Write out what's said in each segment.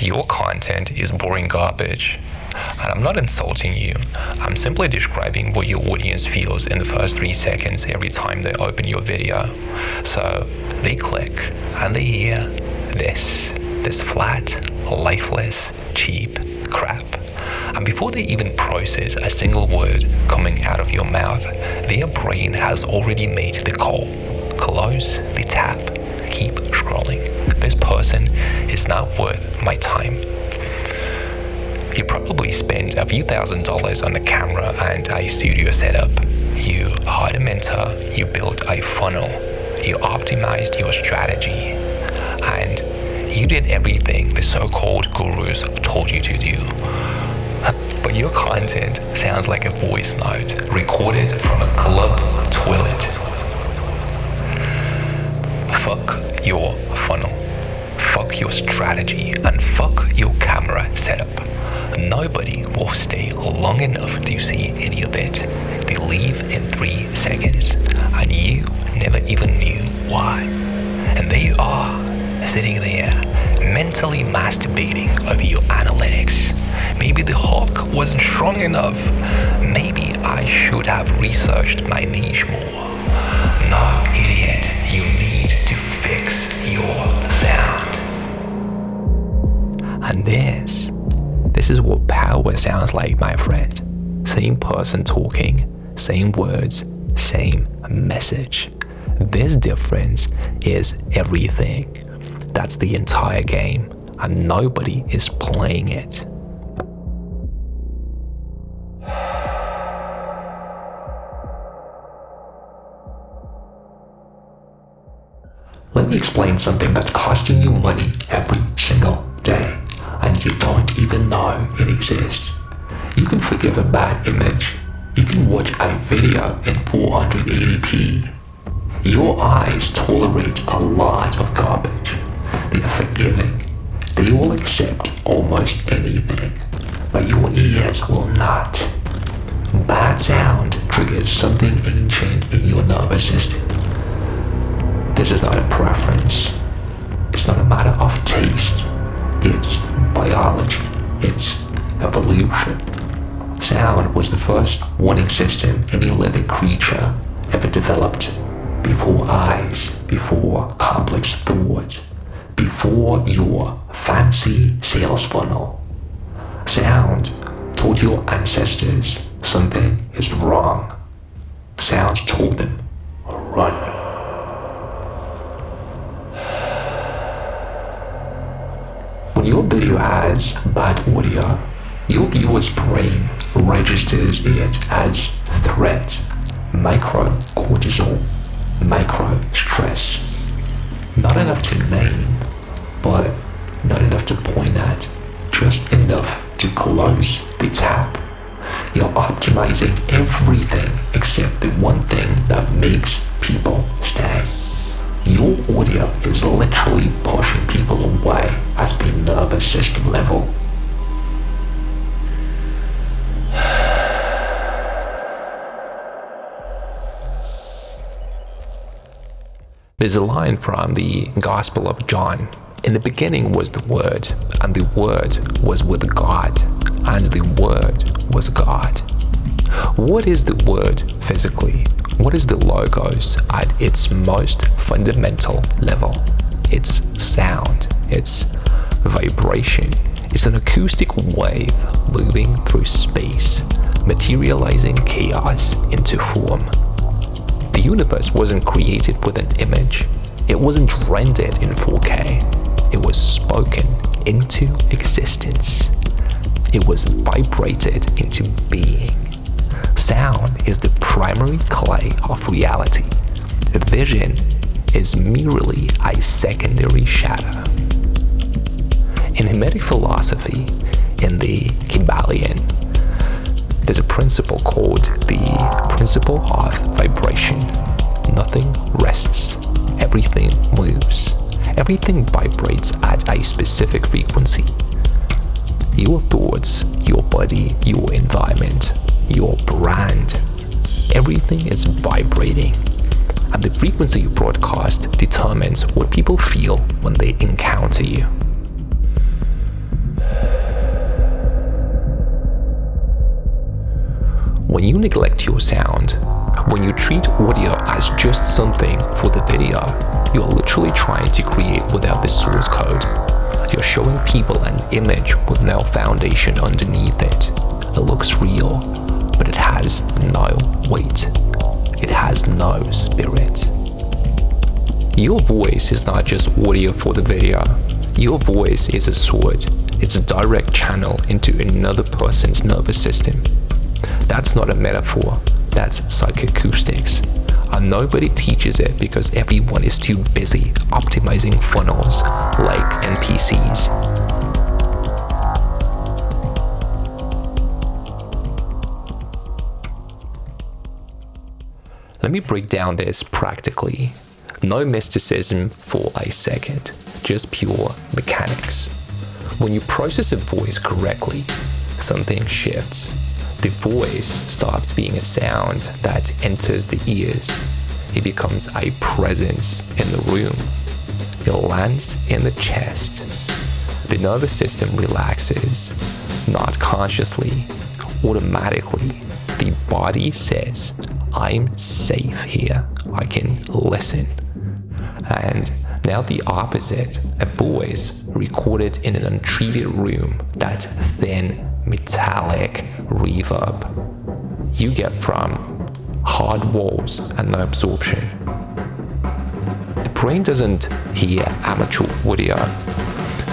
Your content is boring garbage. And I'm not insulting you. I'm simply describing what your audience feels in the first 3 seconds every time they open your video. So they click and they hear this flat, lifeless, cheap crap. And before they even process a single word coming out of your mouth, their brain has already made the call. Close the tab. Keep scrolling. This person is not worth my time. You probably spent a few $1,000s on a camera and a studio setup. You hired a mentor, you built a funnel, you optimized your strategy, and you did everything the so-called gurus told you to do. But your content sounds like a voice note recorded from a club toilet. Fuck your funnel, fuck your strategy, and fuck your camera setup. Nobody will stay long enough to see any of it. They leave in 3 seconds, and you never even knew why. And they are sitting there, mentally masturbating over your analytics. Maybe the hook wasn't strong enough. Maybe I should have researched my niche more. No, idiot, you need to fix your sound. And this is what power sounds like, my friend. Same person talking, same words, same message. This difference is everything. That's the entire game, and nobody is playing it. Let me explain something that's costing you money every single day, and you don't even know it exists. You can forgive a bad image. You can watch a video in 480p. Your eyes tolerate a lot of garbage. They are forgiving. They will accept almost anything, but your ears will not. Bad sound triggers something ancient in your nervous system. This is not a preference. It's not a matter of taste. It's biology. It's evolution. Sound was the first warning system any living creature ever developed. Before eyes, before complex thoughts, before your fancy sales funnel. Sound told your ancestors something is wrong. Sound told them, run. When your video has bad audio, your viewer's brain registers it as threat, micro-cortisol, micro-stress. Not enough to name, but not enough to point at, just enough to close the tab. You're optimizing everything except the one thing that makes people stay. Your audio is literally pushing people away at the nervous system level. There's a line from the Gospel of John. In the beginning was the Word, and the Word was with God, and the Word was God. What is the Word physically? What is the Logos at its most fundamental level? It's sound, it's vibration. It's an acoustic wave moving through space, materializing chaos into form. The universe wasn't created with an image. It wasn't rendered in 4K. It was spoken into existence. It was vibrated into being. Sound is the primary clay of reality. Vision is merely a secondary shadow. In Hermetic philosophy, in the Kybalion, there's a principle called the principle of vibration. Nothing rests. Everything moves. Everything vibrates at a specific frequency. Your thoughts, your body, your environment, your brand, everything is vibrating. And the frequency you broadcast determines what people feel when they encounter you. When you neglect your sound, when you treat audio as just something for the video, you're literally trying to create without the source code. You're showing people an image with no foundation underneath it. It looks real, but it has no weight. It has no spirit. Your voice is not just audio for the video. Your voice is a sword. It's a direct channel into another person's nervous system. That's not a metaphor, that's psychoacoustics. And nobody teaches it because everyone is too busy optimizing funnels like NPCs. Let me break down this practically. No mysticism for a second, just pure mechanics. When you process a voice correctly, something shifts. The voice stops being a sound that enters the ears. It becomes a presence in the room. It lands in the chest. The nervous system relaxes, not consciously, automatically. The body says, I'm safe here, I can listen. And now the opposite, a voice recorded in an untreated room, that thin, metallic reverb you get from hard walls and no absorption. The brain doesn't hear amateur audio.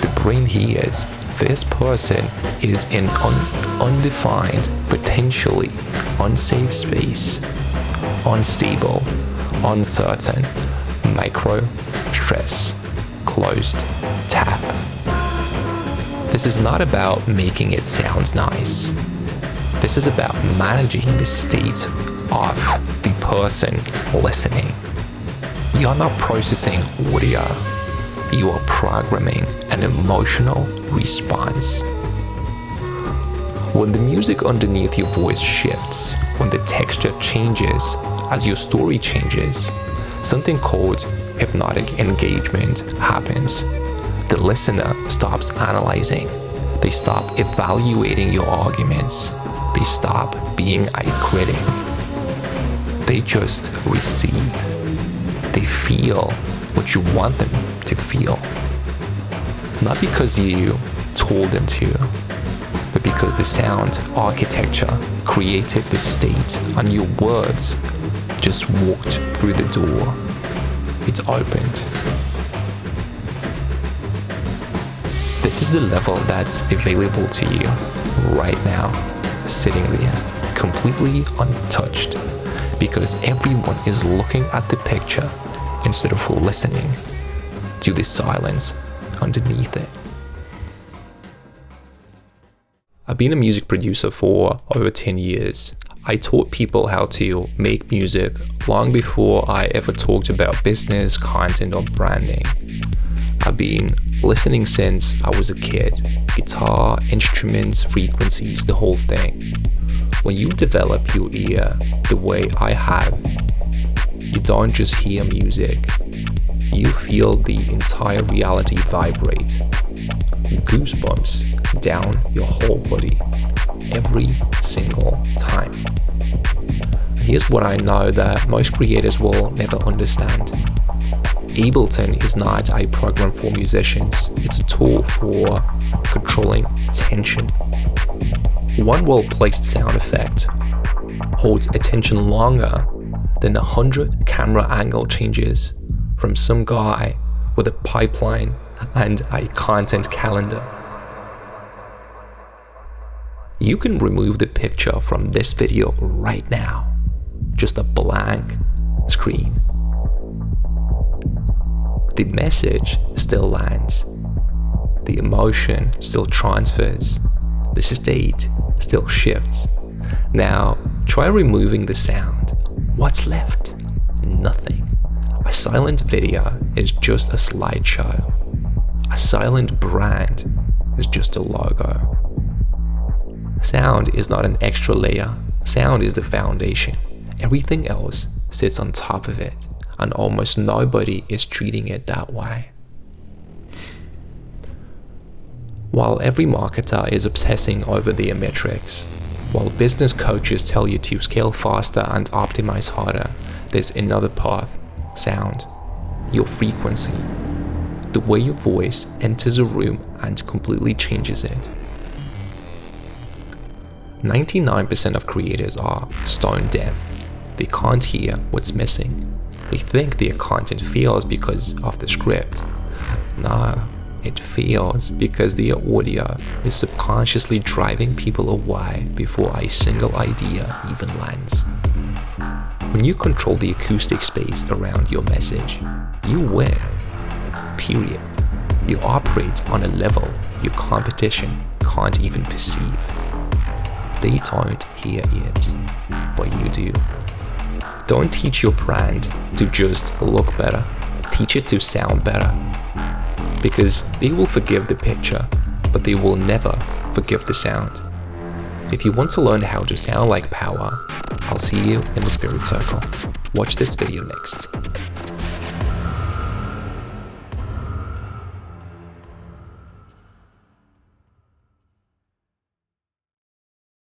The brain hears this person is in undefined, potentially unsafe space, unstable, uncertain, micro stress, closed tab. This is not about making it sound nice. This is about managing the state of the person listening. You are not processing audio. You are programming an emotional response. When the music underneath your voice shifts, when the texture changes as your story changes, something called hypnotic engagement happens. The listener stops analyzing. They stop evaluating your arguments. They stop being a critic. They just receive. They feel what you want them to feel. Not because you told them to, but because the sound architecture created the state and your words just walked through the door. It's opened. This is the level that's available to you right now, sitting there, completely untouched, because everyone is looking at the picture instead of listening to the silence underneath it. I've been a music producer for over 10 years. I taught people how to make music long before I ever talked about business, content, or branding. I've been listening since I was a kid. Guitar, instruments, frequencies, the whole thing. When you develop your ear the way I have, you don't just hear music. You feel the entire reality vibrate. Goosebumps down your whole body every single time. Here's what I know that most creators will never understand. Ableton is not a program for musicians. It's a tool for controlling tension. One well-placed sound effect holds attention longer than 100 camera angle changes from some guy with a pipeline and a content calendar. You can remove the picture from this video right now. Just a blank screen. The message still lands. The emotion still transfers. The state still shifts. Now, try removing the sound. What's left? Nothing. A silent video is just a slideshow. A silent brand is just a logo. Sound is not an extra layer. Sound is the foundation. Everything else sits on top of it, and almost nobody is treating it that way. While every marketer is obsessing over their metrics, While business coaches tell you to scale faster and optimize harder, there's another path: sound, your frequency, the way your voice enters a room and completely changes it. 99% of creators are stone deaf. They can't hear what's missing. They think their content fails because of the script. No, it fails because the audio is subconsciously driving people away before a single idea even lands. When you control the acoustic space around your message, you win. Period. You operate on a level your competition can't even perceive. They don't hear it, but you do. Don't teach your brand to just look better. Teach it to sound better. Because they will forgive the picture, but they will never forgive the sound. If you want to learn how to sound like power, I'll see you in the Spirit Circle. Watch this video next.